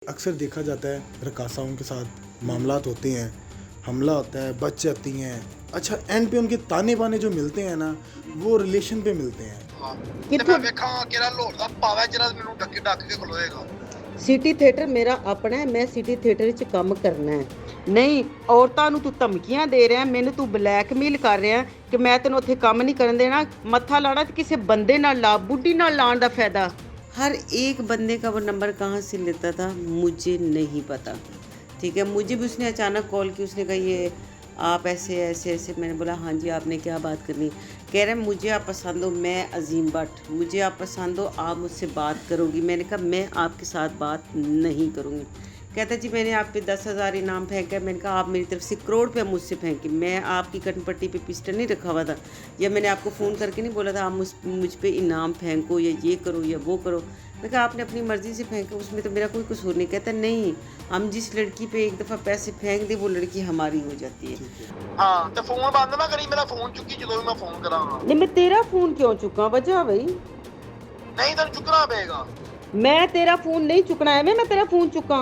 अक्सर देखा जाता है रकासाओं के साथ मामलात होते हैं, हमला होता है, बच जाती हैं। अच्छा, एंड पे उनके ताने बाने जो मिलते हैं ना, वो रिलेशन पे मिलते हैं। ਤੇ ਮੈਂ ਵੇਖਾਂ ਕਿਹੜਾ ਲੋੜ ਦਾ ਪਾਵੇ ਜਿਹੜਾ ਮੈਨੂੰ ਡੱਕ ਕੇ ਖਲੋਏਗਾ। ਸਿਟੀ ਥੀਏਟਰ ਮੇਰਾ ਆਪਣਾ ਹੈ, ਮੈਂ ਸਿਟੀ ਥੀਏਟਰ ਵਿੱਚ ਕੰਮ ਕਰਨਾ ਹੈ। ਨਹੀਂ, ਔਰਤਾਂ ਨੂੰ ਤੂੰ ਧਮਕੀਆਂ ਦੇ ਰਿਹਾ, ਮੈਨੂੰ ਤੂੰ ਬਲੈਕਮੇਲ ਕਰ ਰਿਹਾ ਕਿ ਮੈਂ ਤੈਨੂੰ ਉੱਥੇ ਕੰਮ ਨਹੀਂ ਕਰਨ देना। मत्था लाना तो किसी बंदे नाल ला, बुढ़ी नाल लाने का फायदा। हर एक बंदे का वो नंबर कहाँ से लेता था मुझे नहीं पता। ठीक है, मुझे भी उसने अचानक कॉल की, उसने कहा ये आप ऐसे ऐसे ऐसे। मैंने बोला हाँ जी, आपने क्या बात करनी। कह रहे मुझे आप पसंद हो, मैं अजीम भट्ट, मुझे आप पसंद हो, आप मुझसे बात करोगी। मैंने कहा मैं आपके साथ बात नहीं करूँगी। कहता जी मैंने आप पे 10,000 इनाम फेंका। मैंने कहा आप मेरी तरफ से करोड़ रुपया मुझसे फेंके, मैं आपकी कटपट्टी पे पिस्टल नहीं रखा हुआ था, या मैंने आपको फ़ोन करके नहीं बोला था आप मुझ पे इनाम फेंको या ये करो या वो करो। मैंने कहा आपने अपनी मर्ज़ी से फेंका, उसमें तो मेरा कोई कसूर नहीं। कहता नहीं, हम जिस लड़की पे एक दफ़ा पैसे फेंक दे वो लड़की हमारी हो जाती है। ਹਾਂ ਤੇ ਫੋਨ ਬੰਦ ਨਾ ਕਰੀ, ਮੇਰਾ ਫੋਨ ਚੁੱਕੀ ਜਦੋਂ ਵੀ ਮੈਂ ਫੋਨ ਕਰਾਂਗਾ। नहीं, मैं तेरा फ़ोन क्यों चुका वजह भाई? ਨਹੀਂ ਤੈਨੂੰ ਚੁੱਕਣਾ ਪਏਗਾ। मैं तेरा फ़ोन नहीं चुकना है, मैं तेरा फ़ोन चुका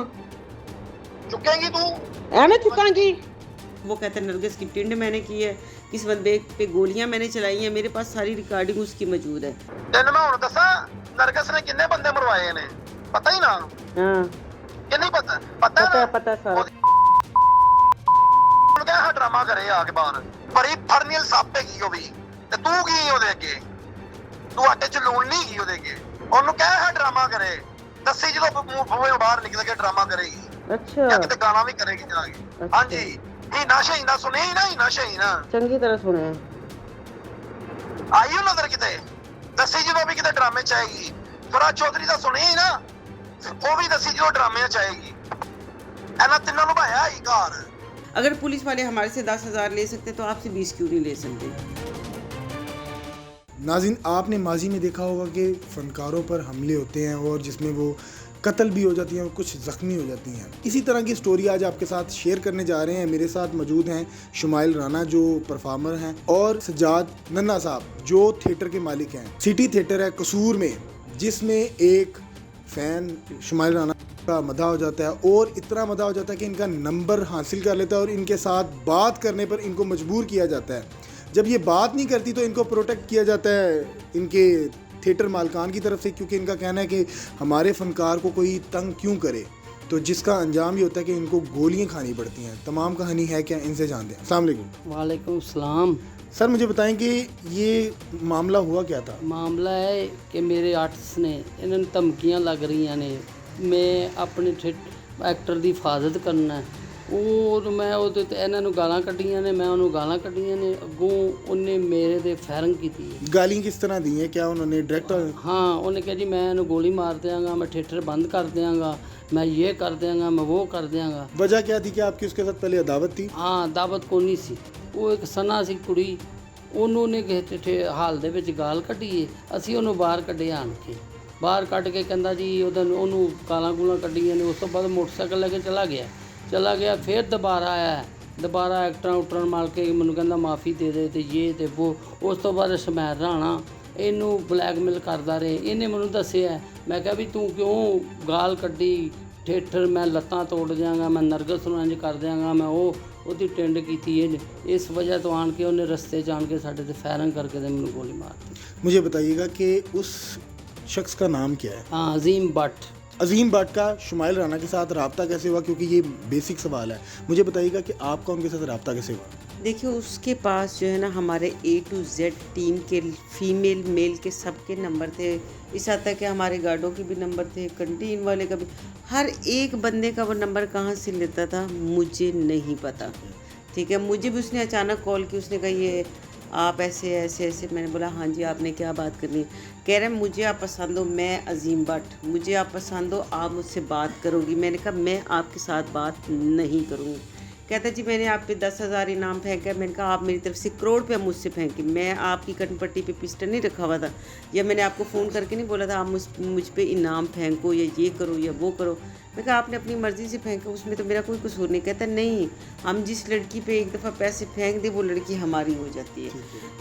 चुकेगी तू? मैं चुकांगी। वो कहते नरगिस की टिंड मैंने की है, किस बंदे पे गोलियां मैंने चलाई हैं, मेरे पास सारी रिकॉर्डिंग उसकी मौजूद है। ਤੈਨੂੰ ਮੈਂ ਹੁਣ ਦੱਸਾਂ ਨਰਗਸ ਨੇ ਕਿੰਨੇ ਬੰਦੇ ਮਰਵਾਏ ਨੇ, ਪਤਾ ਹੀ ਨਾ? हाँ, ਕਿ ਨਹੀਂ ਪਤਾ? ਪਤਾ पता ਨਾ? पता सारा। ਉਹਨੂੰ ਕਹਿ ਹਾਂ ਡਰਾਮਾ ਕਰੇ ਆ ਕੇ ਬਾਹਰ। ਬੜੀ ਫਰਨੀਲ ਸੱਪ ਹੈਗੀ ਉਹ ਵੀ, ਤੇ ਤੂੰ ਕੀ ਉਹਦੇ ਅੱਗੇ? ਤੂੰ ਆਟੇ 'ਚ ਲੂਣ ਨਹੀਂ ਗਈ ਉਹਦੇ ਅੱਗੇ। ਉਹਨੂੰ ਕਹਿ ਹਾਂ ਡਰਾਮਾ ਕਰੇ, ਦੱਸੀ ਜਦੋਂ ਮੂੰਹੋਂ ਬਾਹਰ ਨਿਕਲ ਕੇ ਡਰਾਮਾ ਕਰੇਗੀ अच्छा ਜਾਂ ਕਿਤੇ ਗਾਣਾ ਵੀ ਕਰੇਗੀ ਜਾ ਕੇ। ਹਾਂਜੀ, ਇਹ ਨਸ਼ਾ ਹੀ ਨਾ ਸੁਣੇ ਹੀ ਨਾ, ਇਹ ਨਸ਼ਾ ਹੀ ਨਾ चंगी तरह सुने। ਆਈ ਉਹ ਨਜ਼ਰ ਕਿਤੇ, ਦੱਸੀ ਜਦੋਂ ਵੀ ਕਿਤੇ ਡਰਾਮੇ ਚ ਆਏਗੀ। ਫਰਾ ਚੌਧਰੀ ਦਾ ਸੁਣੇ ਹੀ ਨਾ, ਉਹ ਵੀ ਦੱਸੀ ਜਦੋਂ ਡਰਾਮੇ ਚ ਆਏਗੀ। ਇਹਨਾਂ ਤਿੰਨਾਂ ਨੂੰ ਭਾਇਆ ਹੀ ਘਰ। अगर पुलिस वाले हमारे से 10,000 ले सकते तो आपसे 20 क्यों नहीं ले सकते? नाज़रीन, आपने माजी में देखा होगा कि फ़नकारों पर हमले होते हैं और जिसमें वो कत्ल भी हो जाती हैं और कुछ ज़ख्मी हो जाती हैं। इसी तरह की स्टोरी आज आपके साथ शेयर करने जा रहे हैं। मेरे साथ मौजूद हैं शुमाइल राना जो परफॉर्मर हैं, और सज्जाद नन्ना साहब जो थिएटर के मालिक हैं। सिटी थिएटर है कसूर में, जिसमें एक फ़ैन शुमाइल राना का मदा हो जाता है, और इतना मदा हो जाता है कि इनका नंबर हासिल कर लेता है और इनके साथ बात करने पर इनको मजबूर किया जाता है। जब ये बात नहीं करती तो इनको प्रोटेक्ट किया जाता है इनके थिएटर मालकान की तरफ से, क्योंकि इनका कहना है कि हमारे फ़नकार को कोई तंग क्यों करे। तो जिसका अंजाम ये होता है कि इनको गोलियां खानी पड़ती हैं। तमाम कहानी है क्या, इनसे जानते हैं। अस्सलाम वालेकुम। वालेकुम सलाम। सर मुझे बताएं कि ये मामला हुआ क्या था? मामला है कि मेरे आर्टिस्ट ने इन्होंने धमकियां लग रही ने, मैं अपने एक्टर की हिफाजत करना है। और मैं ਉਹਦੇ ਤੇ ਇਹਨਾਂ ਨੂੰ ਗਾਲਾਂ ਕੱਢੀਆਂ ਨੇ, मैं ਉਹਨੂੰ ਗਾਲਾਂ ਕੱਢੀਆਂ ਨੇ, ਅੱਗੋਂ ਉਹਨੇ ਮੇਰੇ ਤੇ ਫਾਇਰਿੰਗ ਕੀਤੀ ਹੈ। गाली किस तरह दी है? क्या उन्होंने डायरेक्ट? हाँ, ਉਹਨੇ ਕਿਹਾ ਜੀ मैं ਇਹਨੂੰ ਗੋਲੀ ਮਾਰ ਦਿਆਂਗਾ, मैं थिएटर बंद कर दियांगा, मैं ये कर दियांगा, मैं वो कर दियांगा। वजह क्या थी कि आपकी उसके साथ पहले अदावत थी? ਹਾਂ, ਦਾਵਤ ਕੋਈ ਨਹੀਂ ਸੀ। ਉਹ ਇੱਕ ਸਨਾ ਸੀ ਕੁੜੀ, ਉਹਨੂੰ ਨੇ ਕਿਸੇ ਹਾਲ ਦੇ ਵਿੱਚ ਗਾਲ ਕੱਢੀ ਏ। ਅਸੀਂ ਉਹਨੂੰ ਬਾਹਰ ਕੱਢਿਆ ਆਣ ਕੇ, ਬਾਹਰ ਕੱਢ ਕੇ ਕਹਿੰਦਾ ਜੀ ਉਹਨੂੰ ਗਾਲਾਂ ਗੂਲਾਂ ਕੱਢੀਆਂ ਨੇ। ਉਸ ਤੋਂ ਬਾਅਦ ਮੋਟਰਸਾਈਕਲ ਲੈ ਕੇ ਚਲਾ ਗਿਆ। ਫਿਰ ਦੁਬਾਰਾ ਆਇਆ, ਦੁਬਾਰਾ ਐਕਟਰਾਂ ਉਟਰਾਂ ਮਾਰ ਕੇ ਮੈਨੂੰ ਕਹਿੰਦਾ ਮਾਫੀ ਦੇ ਦੇ ਤੇ ਇਹ ਤੇ ਉਹ। ਉਸ ਤੋਂ ਬਾਅਦ ਸਮੈਰ ਰਾਣਾ ਇਹਨੂੰ ਬਲੈਕਮੇਲ ਕਰਦਾ ਰਹੇ। ਇਹਨੇ ਮੈਨੂੰ ਦੱਸਿਆ, ਮੈਂ ਕਿਹਾ ਵੀ ਤੂੰ ਕਿਉਂ ਗਾਲ ਕੱਢੀ, ਥੀਏਟਰ ਮੈਂ ਲੱਤਾਂ ਤੋੜ ਦਿਆਂਗਾ, ਮੈਂ ਨਰਗਸ ਨੂੰ ਇੰਝ ਕਰ ਦਿਆਂਗਾ, ਮੈਂ ਉਹਦੀ ਟਿੰਡ ਕੀਤੀ ਹੈ। ਇਸ ਵਜ੍ਹਾ ਤੋਂ ਆਣ ਕੇ ਉਹਨੇ ਰਸਤੇ 'ਚ ਆਣ ਕੇ ਸਾਡੇ ਤੇ ਫਾਇਰਿੰਗ ਕਰਕੇ ਤੇ ਮੈਨੂੰ ਗੋਲੀ ਮਾਰਤੀ। मुझे बताइएगा कि उस शख्स का नाम क्या है? हाँ, अजीम भट्ट। अजीम भट्ट का शुमाइल राना के साथ रब्ता कैसे हुआ? क्योंकि ये बेसिक सवाल है। मुझे बताइएगा कि आपका उनके साथ रब्ता कैसे हुआ? देखिए, उसके पास जो है ना हमारे A to Z टीम के फीमेल मेल के सबके नंबर थे। इस हद तक कि हमारे गार्डों के भी नंबर थे, कंटीन वाले का भी। हर एक बंदे का वो नंबर कहाँ से लेता था मुझे नहीं पता। ठीक है, मुझे भी उसने अचानक कॉल की, उसने कहा ये आप ऐसे ऐसे ऐसे। मैंने बोला हाँ जी, आपने क्या बात करनी। कह रहे मुझे आप पसंद हो, मैं अजीम भट्ट, मुझे आप पसंद हो, आप मुझसे बात करोगी। मैंने कहा मैं आपके साथ बात नहीं करूँगी। कहता जी मैंने आप पे 10,000 इनाम फेंका। मैंने कहा आप मेरी तरफ से करोड़ रुपया मुझसे फेंके, मैं आपकी कटपट्टी पे पिस्टल नहीं रखा हुआ था, या मैंने आपको फ़ोन करके नहीं बोला था आप मुझ पे इनाम फेंको या ये करो या वो करो। मैं कहा आपने अपनी मर्ज़ी से फेंका, उसमें तो मेरा कोई कसूर नहीं। कहता नहीं, हम जिस लड़की पे एक दफ़ा पैसे फेंक दें वो लड़की हमारी हो जाती है।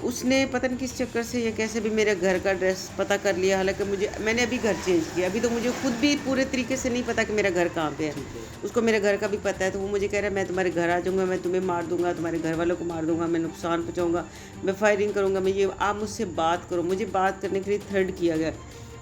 उसने पता नहीं किस चक्कर से या कैसे भी मेरे घर का एड्रेस पता कर लिया, हालांकि मैंने अभी घर चेंज किया, अभी तो मुझे खुद भी पूरे तरीके से नहीं पता कि मेरा घर कहाँ पे है। उसको मेरे घर का भी पता है, तो वो मुझे कह रहा है मैं तुम्हारे घर आ जाऊँगा, मैं तुम्हें मार दूँगा, तुम्हारे घर वालों को मार दूँगा, मैं नुकसान पहुँचाऊँगा, मैं फायरिंग करूँगा, मैं ये, आप मुझसे बात करो। मुझे बात करने के लिए थ्रेड किया गया।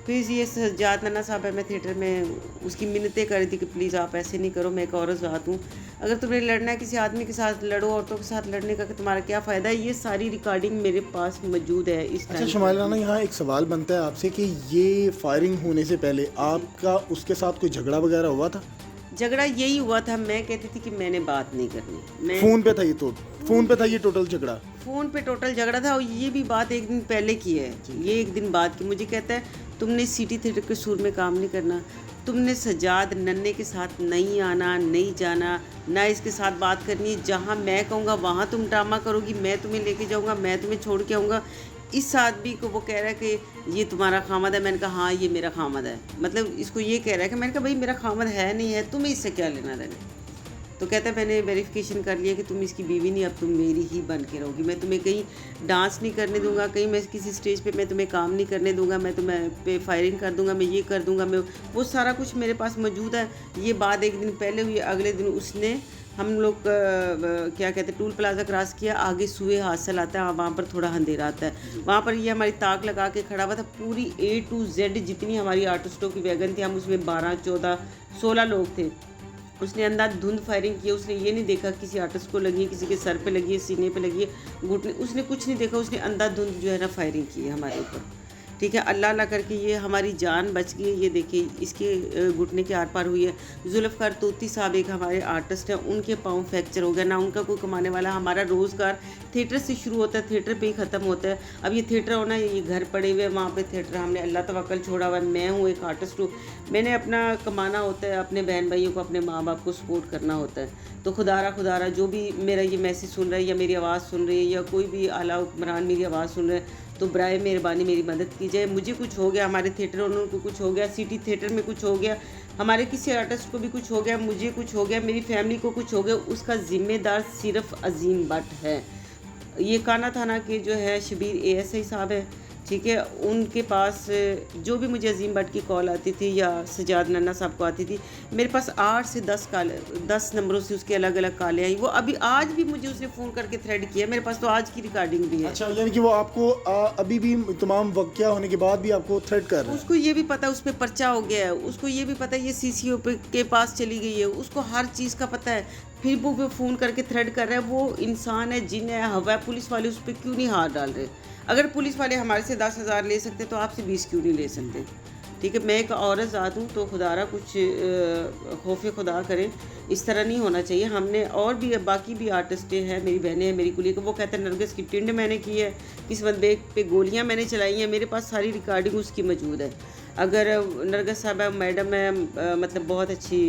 फिर ये सज्जाद नन्ना साहब है, मैं थिएटर में उसकी मिन्नतें कर रही थी कि प्लीज़ आप ऐसे नहीं करो, मैं एक औरत ज़ात हूँ, अगर तुम्हें लड़ना है किसी आदमी के साथ लड़ो, औरतों के साथ लड़ने का तुम्हारा क्या फ़ायदा है। ये सारी रिकॉर्डिंग मेरे पास मौजूद है इस टाइम। अच्छा शुमाइला राना, यहाँ एक सवाल बनता है आपसे कि ये फायरिंग होने से पहले आपका उसके साथ कोई झगड़ा वगैरह हुआ था? झगड़ा यही हुआ था, मैं कहती थी कि मैंने बात नहीं करनी, मैं फ़ोन पे था ये, तो फ़ोन पे था ये टोटल झगड़ा? फ़ोन पे टोटल झगड़ा था। और ये भी बात एक दिन पहले की है, ये एक दिन बाद की। मुझे कहता है तुमने सिटी थिएटर के सूर में काम नहीं करना, तुमने सज्जाद नन्हे के साथ नहीं आना, नहीं जाना, ना इसके साथ बात करनी है, जहाँ मैं कहूँगा वहाँ तुम ड्रामा करोगी, मैं तुम्हें लेके जाऊँगा, मैं तुम्हें छोड़ के आऊँगा। इस आदमी को वो कह रहा है कि ये तुम्हारा खामद है। मैंने कहा हाँ ये मेरा खामद है, मतलब इसको ये कह रहा है कि, मैंने कहा भाई मेरा खामद है नहीं है, तुम्हें इससे क्या लेना देना। तो कहता है मैंने वेरिफिकेशन कर लिया कि तुम इसकी बीवी नहीं, अब तुम मेरी ही बन के रहोगी, मैं तुम्हें कहीं डांस नहीं करने दूंगा, कहीं मैं किसी स्टेज पे मैं तुम्हें काम नहीं करने दूंगा, मैं तुम्हें पे फायरिंग कर दूंगा, मैं ये कर दूंगा, मैं वो सारा कुछ मेरे पास मौजूद है। ये बात एक दिन पहले हुई, अगले दिन उसने, हम लोग क्या कहते हैं, टूल प्लाजा क्रॉस किया, आगे सुए हासिल आता है, वहाँ पर थोड़ा अंधेरा आता है, वहाँ पर ये हमारी ताक लगा के खड़ा हुआ था। पूरी A to Z जितनी हमारी आर्टिस्टों की वैगन थी, हम उसमें 12, 14, 16 लोग थे। उसने अंधाधुंध फायरिंग की, उसने ये नहीं देखा किसी आर्टिस्ट को लगी है, किसी के सर पे लगी है, सीने पे लगी है, घुटने, उसने कुछ नहीं देखा, उसने अंधाधुंध जो है ना फायरिंग की है हमारे ऊपर। ठीक है, अल्लाह अल्लाह करके ये हमारी जान बच गई। ये देखिए इसके घुटने के आर पार हुई है। जुल्फ़कार तोती साहब एक हमारे आर्टिस्ट हैं, उनके पाँव फ्रैक्चर हो गया, ना उनका कोई कमाने वाला। हमारा रोज़गार थिएटर से शुरू होता है, थिएटर पे ही ख़त्म होता है। अब ये थिएटर होना, ये घर पड़े हुए हैं, वहाँ पे थिएटर हमने अल्लाह तवक्कल छोड़ा हुआ है। मैं हूँ एक आर्टिस्ट हूँ, मैंने अपना कमाना होता है, अपने बहन भाइयों को, अपने माँ बाप को सपोर्ट करना होता है। तो खुदारा जो भी मेरा ये मैसेज सुन रहा है या मेरी आवाज़ सुन रही है या कोई भी आला हुक्मरान मेरी आवाज़ सुन रहे हैं, तो बराए मेहरबानी मेरी मदद की जाए। मुझे कुछ हो गया, हमारे थिएटर ओनर को कुछ हो गया, सिटी थिएटर में कुछ हो गया, हमारे किसी आर्टिस्ट को भी कुछ हो गया, मुझे कुछ हो गया, मेरी फैमिली को कुछ हो गया, उसका ज़िम्मेदार सिर्फ अजीम भट्ट है। ये काना थाना के जो है शबीर ASI साहब है, ठीक है, उनके पास जो भी मुझे अजीम भट्ट की कॉल आती थी या सज्जाद नन्ना साहब को आती थी, मेरे पास 8 से 10 नंबरों से उसके अलग अलग कॉलें आई। वो अभी आज भी मुझे उसने फ़ोन करके थ्रेड किया, मेरे पास तो आज की रिकॉर्डिंग भी है। अच्छा, यानी कि वो आपको अभी भी तमाम वाक़या होने के बाद भी आपको थ्रेड कर रहा है? उसको ये भी पता उस पर पर्चा हो गया है, उसको ये भी पता है ये CCO के पास चली गई है, उसको हर चीज़ का पता है, फिर वो फ़ोन करके थ्रेड कर रहा है। वो इंसान है, जिन है, हवा है, पुलिस वाले उस पर क्यों नहीं हाथ डाल रहे? अगर पुलिस वाले हमारे से 10,000 ले सकते तो आपसे 20 क्यों नहीं ले सकते? ठीक है, मैं एक औरत ज़ात हूँ, तो खुदारा कुछ खौफ खुदा करें, इस तरह नहीं होना चाहिए। हमने और भी बाकी भी आर्टिस्टें हैं, मेरी बहनें हैं, मेरी कुली को, वो कहते हैं नरगिस की टिंड मैंने की है, किस्मत बेग पे गोलियाँ मैंने चलाई हैं, मेरे पास सारी रिकॉर्डिंग उसकी मौजूद है। अगर नरगिस साहबा मैडम है, मतलब बहुत अच्छी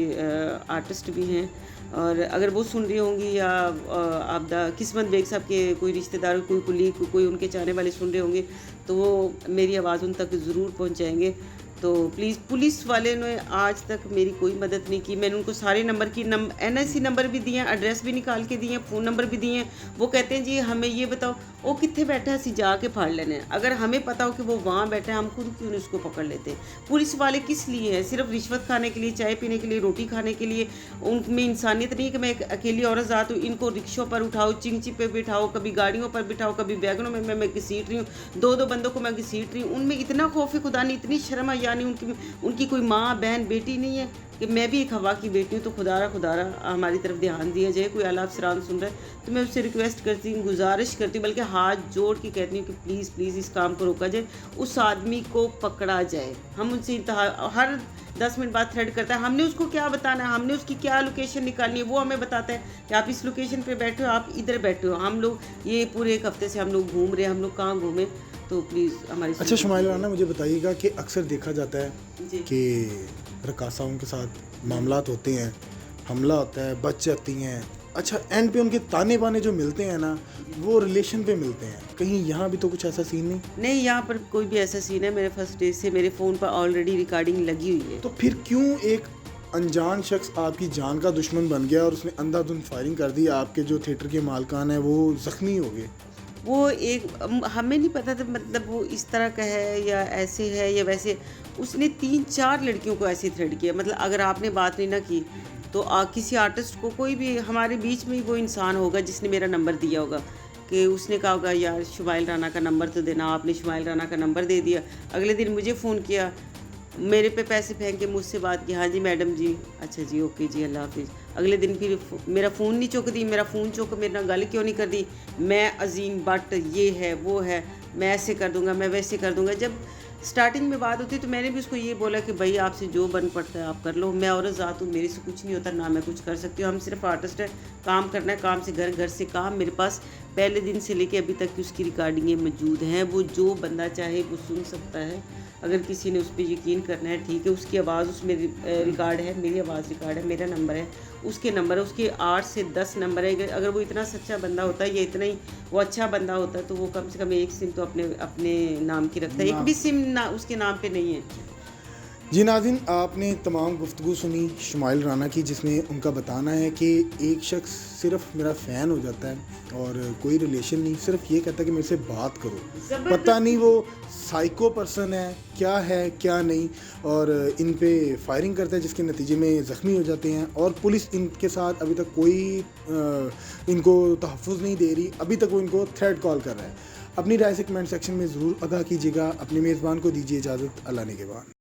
आर्टिस्ट भी हैं, और अगर वो सुन रही होंगी या आपदा किस्मत बेग साहब के कोई रिश्तेदार, कोई कुली, कोई उनके चाहने वाले सुन रहे होंगे, तो वो मेरी आवाज़ उन तक ज़रूर पहुंचाएंगे। तो प्लीज़, पुलिस वाले ने आज तक मेरी कोई मदद नहीं की। मैंने उनको सारे नंबर की NIC नंबर भी दिए हैं, एड्रेस भी निकाल के दिए हैं, फ़ोन नंबर भी दिए हैं। वो कहते हैं जी हमें ये बताओ वो कित्थे बैठा है, असी जाके फाड़ लेने। अगर हमें पता हो कि वो वहाँ बैठा है, हम खुद क्यों नहीं उसको पकड़ लेते? पुलिस वाले किस लिए हैं? सिर्फ रिश्वत खाने के लिए, चाय पीने के लिए, रोटी खाने के लिए? उनमें इंसानियत नहीं है कि मैं एक अकेली औरत ज़ात हूँ, इनको रिक्शों पर उठाओ, चिंची पे बिठाओ, कभी गाड़ियों पर बिठाओ, कभी वैगनों में मैं घसीट रही हूँ, 2-2 बंदों को मैं घसीट रही हूँ। उनमें इतना खौफ खुदा नहीं, इतनी शर्म है, यानी उनकी कोई माँ बहन बेटी नहीं है कि मैं भी एक हवा की बेटी हूँ। तो खुदारा हमारी तरफ ध्यान दिया जाए। कोई आला अफसरान सुन रहा है तो मैं उससे रिक्वेस्ट करती हूँ, गुजारिश करती हूँ, बल्कि हाथ जोड़ के कहती हूँ कि प्लीज़ इस काम को रोका जाए, उस आदमी को पकड़ा जाए। हम उनसे हर 10 मिनट बाद थ्रेड करता है, हमने उसको क्या बताना है, हमने उसकी क्या लोकेशन निकालनी है, वो हमें बताता है कि आप इस लोकेशन पे बैठे हो, आप इधर बैठे हो। हम लोग ये पूरे एक हफ्ते से हम लोग घूम रहे हैं, हम लोग कहाँ घूमें, तो प्लीज़ हमारी। अच्छा शुमाइला राना, मुझे बताइएगा कि अक्सर देखा जाता है कि रकासाओं के साथ मामलात होते हैं, हमला होता है, बच जाती हैं, अच्छा एंड पे उनके ताने बाने जो मिलते हैं ना, वो रिलेशन पे मिलते हैं। कहीं यहाँ भी तो कुछ ऐसा सीन नहीं? यहाँ पर कोई भी ऐसा सीन है, मेरे फर्स्ट डे से मेरे फ़ोन पर ऑलरेडी रिकॉर्डिंग लगी हुई है। तो फिर क्यों एक अनजान शख्स आपकी जान का दुश्मन बन गया और उसने अंधाधुंध फायरिंग कर दी, आपके जो थिएटर के मालकान हैं वो ज़ख्मी हो गए। वो एक हमें नहीं पता था, मतलब वो इस तरह का है या ऐसे है या वैसे। उसने 3-4 लड़कियों को ऐसे थ्रेड किया। मतलब अगर आपने बात नहीं ना की तो किसी आर्टिस्ट को, कोई भी हमारे बीच में ही वो इंसान होगा जिसने मेरा नंबर दिया होगा, कि उसने कहा होगा यार शुमाइल राना का नंबर तो देना, आपने शुमाइल राना का नंबर दे दिया। अगले दिन मुझे फ़ोन किया, मेरे पे पैसे फेंक के मुझसे बात की, हाँ जी मैडम जी, अच्छा जी ओके जी अल्लाह हाफिज़। अगले दिन फिर मेरा फ़ोन नहीं चुक दी, मेरा फ़ोन चुक मेरे नाल गल क्यों नहीं कर दी, मैं अजीम बट ये है वो है, मैं ऐसे कर दूंगा, मैं वैसे कर दूंगा। जब स्टार्टिंग में बात होती तो मैंने भी उसको ये बोला कि भाई आपसे जो बन पड़ता है आप कर लो, मैं औरत ज़ात हूँ, मेरे से कुछ नहीं होता, ना मैं कुछ कर सकती हूँ, हम सिर्फ आर्टिस्ट है, काम करना है, काम से घर, घर से काम। मेरे पास पहले दिन से लेके अभी तक की उसकी रिकॉर्डिंगें मौजूद हैं, वो जो बंदा चाहे वो सुन सकता है। अगर किसी ने उस पर यकीन करना है ठीक है, उसकी आवाज़ उसमें रिकॉर्ड है, मेरी आवाज़ रिकॉर्ड है, मेरा नंबर है, उसके नंबर है, उसके 8 से 10 नंबर है। अगर वो इतना सच्चा बंदा होता है या इतना ही वो अच्छा बंदा होता है तो वो कम से कम एक सिम तो अपने नाम की रखता है, एक भी सिम ना उसके नाम पे नहीं है। जी नाज़रीन, आपने तमाम गुफ्तगू सुनी शुमाइल राना की, जिसमें उनका बताना है कि एक शख्स सिर्फ मेरा फ़ैन हो जाता है और कोई रिलेशन नहीं, सिर्फ ये कहता है कि मेरे से बात करो। पता नहीं वो साइको पर्सन है क्या नहीं, और इन पे फायरिंग करता है जिसके नतीजे में ज़ख्मी हो जाते हैं। और पुलिस इनके साथ अभी तक कोई इनको तहफ़्फ़ुज़ नहीं दे रही, अभी तक वो इनको थ्रेट कॉल कर रहा है। अपनी राय से कमेंट सेक्शन में ज़रूर आगाह कीजिएगा। अपने मेज़बान को दीजिए इजाज़त। अल्लाह निगहबान।